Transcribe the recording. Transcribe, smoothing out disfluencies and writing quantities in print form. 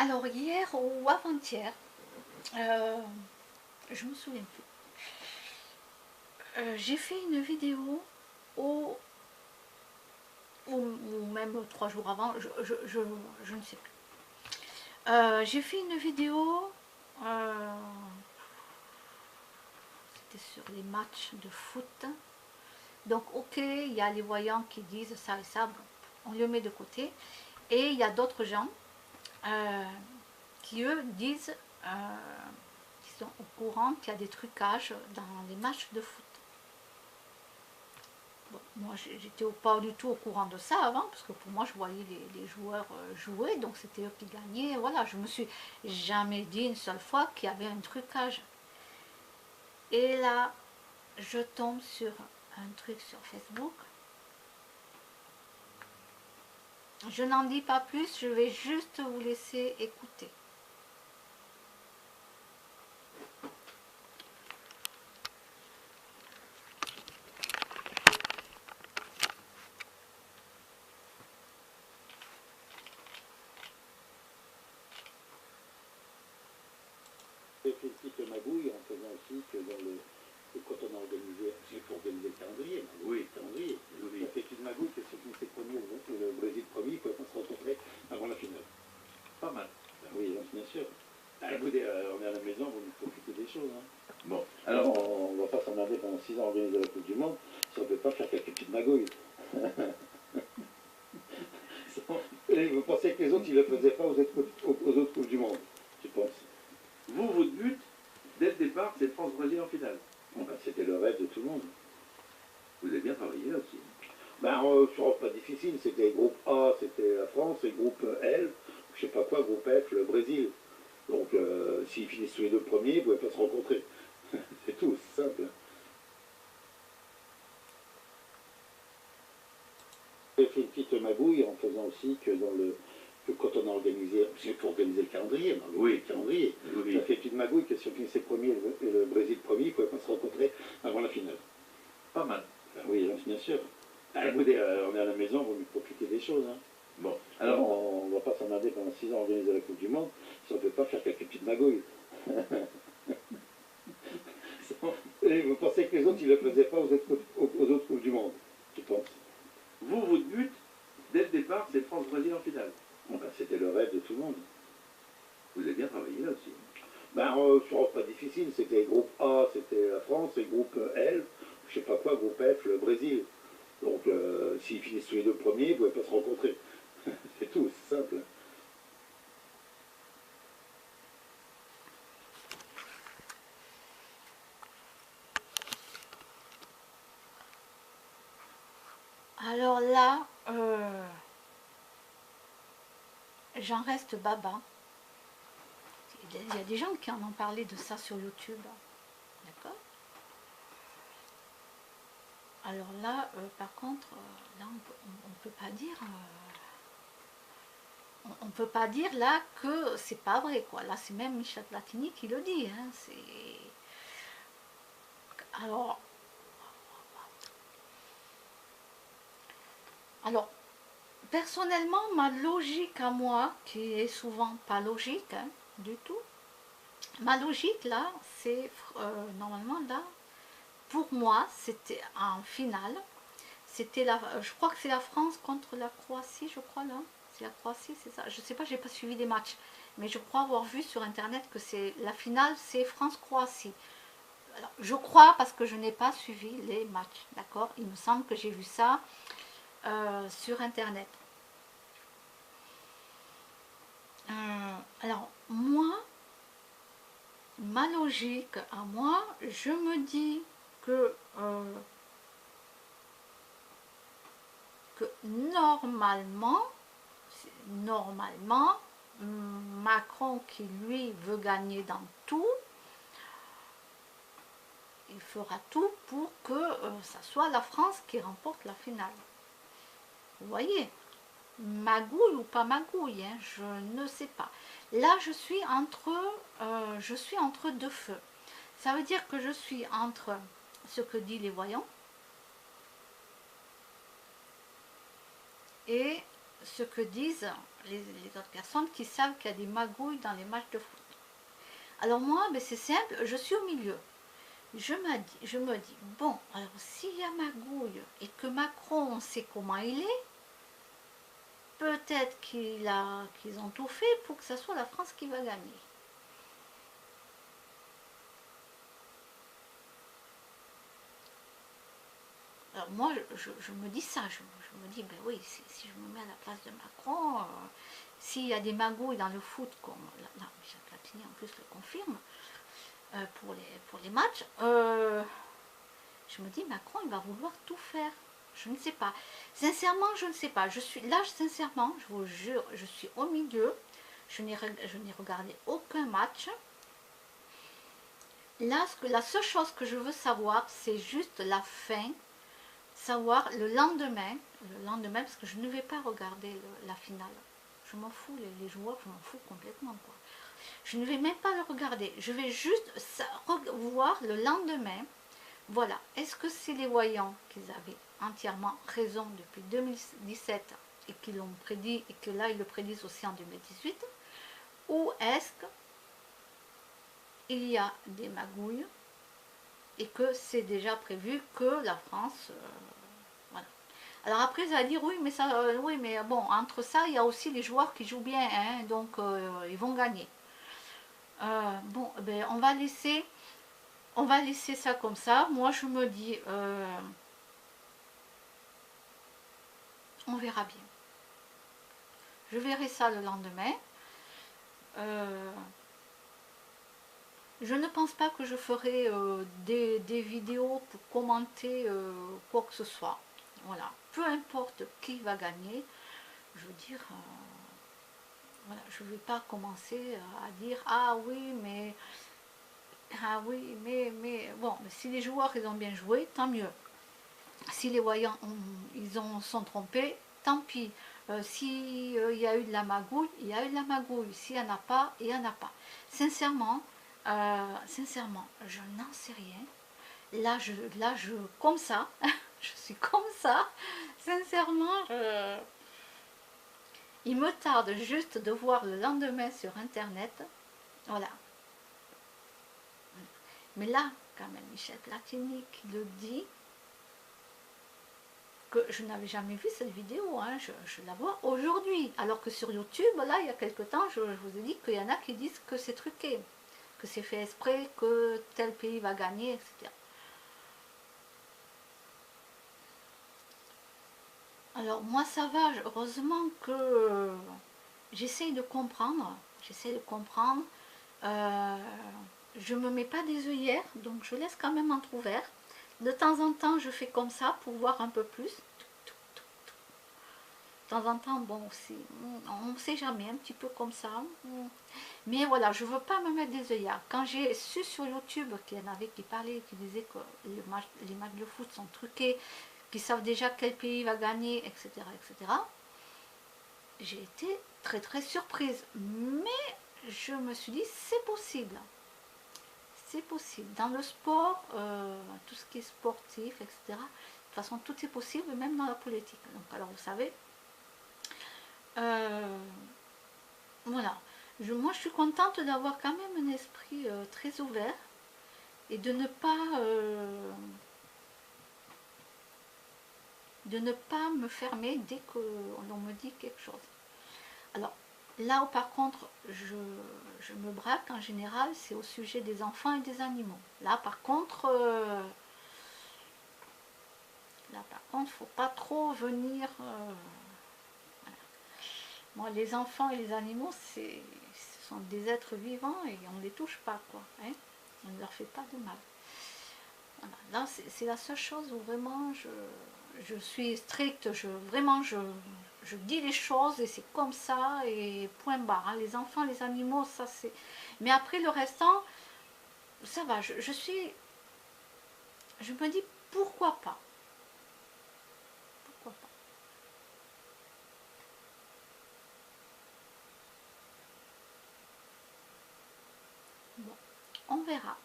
Alors hier ou avant-hier, je me souviens plus. J'ai fait une vidéo au, ou même 3 jours avant, je ne sais plus. J'ai fait une vidéo, c'était sur les matchs de foot. Donc ok, il y a les voyants qui disent ça et ça, bon, on le met de côté. Et il y a d'autres gens euh, qui eux disent qu'ils sont au courant qu'il y a des trucages dans les matchs de foot. Bon, moi j'étais pas du tout au courant de ça avant, parce que pour moi je voyais les joueurs jouer, donc c'était eux qui gagnaient. Voilà, je me suis jamais dit une seule fois qu'il y avait un trucage. Et là, je tombe sur un truc sur Facebook. Je n'en dis pas plus, je vais juste vous laisser écouter. J'ai fait une petite magouille en faisant aussi que dans le quand on a organisé, il faut organiser le calendrier. Oui, le calendrier. Oui. Ça fait une magouille que ceux qui s'est premier et le Brésil premier, quoi, qu'on se rencontrait avant la finale. Pas mal. Ben oui, bien sûr. Ah, écoutez, on est à la maison, vous nous profitez des choses. Hein. Bon, alors on ne va pas s'emmerder pendant 6 ans à organiser la Coupe du Monde si on ne peut pas faire quelques petites magouilles. Et vous pensez que les autres, ils ne le faisaient pas aux autres Coupes du Monde, je pense. Vous, votre but, dès le départ, c'est France-Brésil en finale. Bon, ben, c'était le rêve de tout le monde. Vous avez bien travaillé là aussi. Ben, pas difficile, c'était groupe A, c'était la France, et groupe L, je sais pas quoi, groupe F, le Brésil. Donc, s'ils finissent tous les deux premiers, ils ne pouvaient pas se rencontrer. C'est tout, c'est simple. J'ai fait une petite magouille en faisant aussi que dans le quand on a organisé, parce qu'il faut organiser le calendrier, oui, le calendrier. Oui. Ça fait une petite magouille que si on finissait premier et le Brésil premier, ils ne pouvaient pas se rencontrer avant la finale. Pas mal. Ben oui, bien sûr. Ah, écoutez, on est à la maison, vous nous profitez des choses. Hein. Bon, alors on ne va pas s'emmerder pendant 6 ans à organiser la Coupe du Monde si on ne peut pas faire quelques petites magouilles. Et vous pensez que les autres, ils ne le faisaient pas aux autres Coupes du Monde, je pense. Vous, votre but, dès le départ, c'est France-Brésil en finale. Bon, ben, c'était le rêve de tout le monde. Vous avez bien travaillé là aussi. Ben, pas difficile, c'était groupe A, c'était la France, et groupe L, je sais pas quoi, groupe F, le Brésil. Donc, s'ils finissent tous les deux premiers, ils ne pouvaient pas se rencontrer. C'est tout, c'est simple. Alors là, j'en reste baba. Il y a des gens qui en ont parlé de ça sur YouTube. D'accord? Alors là, par contre, là, on peut pas dire... on peut pas dire là que c'est pas vrai, quoi. Là, c'est même Michel Platini qui le dit. Hein. Alors, personnellement, ma logique à moi, qui est souvent pas logique hein, du tout, ma logique là, c'est normalement là, pour moi, c'était en finale, c'était je crois que c'est la France contre la Croatie, je crois là, c'est la Croatie, c'est ça, je sais pas, j'ai pas suivi les matchs, mais je crois avoir vu sur internet que c'est la finale, c'est France-Croatie. Alors, je crois parce que je n'ai pas suivi les matchs, d'accord, il me semble que j'ai vu ça sur internet. Alors moi, ma logique à moi, je me dis que normalement, Macron qui lui veut gagner dans tout, il fera tout pour que ça soit la France qui remporte la finale. Vous voyez, magouille ou pas magouille, hein, je ne sais pas. Là, je suis entre deux feux. Ça veut dire que je suis entre ce que disent les voyants et ce que disent les autres personnes qui savent qu'il y a des magouilles dans les matchs de foot. Alors moi, ben c'est simple, je suis au milieu. Je me dis, bon, alors s'il y a magouille et que Macron sait comment il est, peut-être qu'ils ont tout fait pour que ce soit la France qui va gagner. Alors moi, je me dis ça, je me dis, ben oui, si je me mets à la place de Macron, s'il y a des magouilles dans le foot, comme Michel Platini en plus le confirme, pour les matchs, je me dis, Macron, il va vouloir tout faire. Je ne sais pas. Sincèrement, je ne sais pas. Je suis là, sincèrement, je vous jure, je suis au milieu. Je n'ai regardé aucun match. Là, la seule chose que je veux savoir, c'est juste la fin. Savoir le lendemain, parce que je ne vais pas regarder la finale. Je m'en fous, les joueurs, je m'en fous complètement, quoi. Je ne vais même pas le regarder. Je vais juste voir le lendemain. Voilà. Est-ce que c'est les voyants qui avaient entièrement raison depuis 2017 et qui l'ont prédit et que là ils le prédisent aussi en 2018, ou est-ce qu'il y a des magouilles et que c'est déjà prévu que la France voilà. Alors après ça va dire oui mais ça oui mais bon, entre ça il y a aussi les joueurs qui jouent bien, hein, donc ils vont gagner. Bon ben on va laisser ça comme ça. Moi je me dis on verra bien. Je verrai ça le lendemain. Je ne pense pas que je ferai des vidéos pour commenter quoi que ce soit. Voilà. Peu importe qui va gagner, je veux dire, voilà, je ne vais pas commencer à dire ah oui, mais bon, mais si les joueurs ils ont bien joué, tant mieux. Si les voyants sont trompés, tant pis. S'il y a eu de la magouille, il y a eu de la magouille. S'il n'y en a pas, il n'y en a pas. Sincèrement, je n'en sais rien. Là, comme ça, je suis comme ça. Sincèrement, il me tarde juste de voir le lendemain sur Internet. Voilà. Mais là, quand même, Michel Platini qui le dit, que je n'avais jamais vu cette vidéo, hein, je la vois aujourd'hui. Alors que sur YouTube, là, il y a quelque temps, je vous ai dit qu'il y en a qui disent que c'est truqué, que c'est fait exprès, que tel pays va gagner, etc. Alors moi ça va, heureusement que j'essaye de comprendre, je me mets pas des œillères, donc je laisse quand même entrouvert. De temps en temps je fais comme ça pour voir un peu plus. De temps en temps, bon aussi, on ne sait jamais, un petit peu comme ça. Mais voilà, je ne veux pas me mettre des œillères. Quand j'ai su sur YouTube qu'il y en avait qui parlaient, qui disaient que les matchs de foot sont truqués, qui savent déjà quel pays va gagner, etc., etc., j'ai été très très surprise. Mais je me suis dit, c'est possible. C'est possible. Dans le sport, tout ce qui est sportif, etc., de toute façon, tout est possible, même dans la politique. Donc, alors, vous savez, voilà. Moi, je suis contente d'avoir quand même un esprit très ouvert et de ne pas me fermer dès qu'on me dit quelque chose. Alors, là où par contre, je me braque en général, c'est au sujet des enfants et des animaux. Là, par contre, faut pas trop venir... voilà. Moi, les enfants et les animaux, ce sont des êtres vivants et on ne les touche pas, quoi. Hein, on ne leur fait pas de mal. Voilà. Là, c'est la seule chose où vraiment je suis stricte, vraiment je dis les choses et c'est comme ça et point barre. Hein. Les enfants, les animaux, ça c'est... Mais après le restant, ça va, je me dis pourquoi pas. Pourquoi pas. Bon, on verra.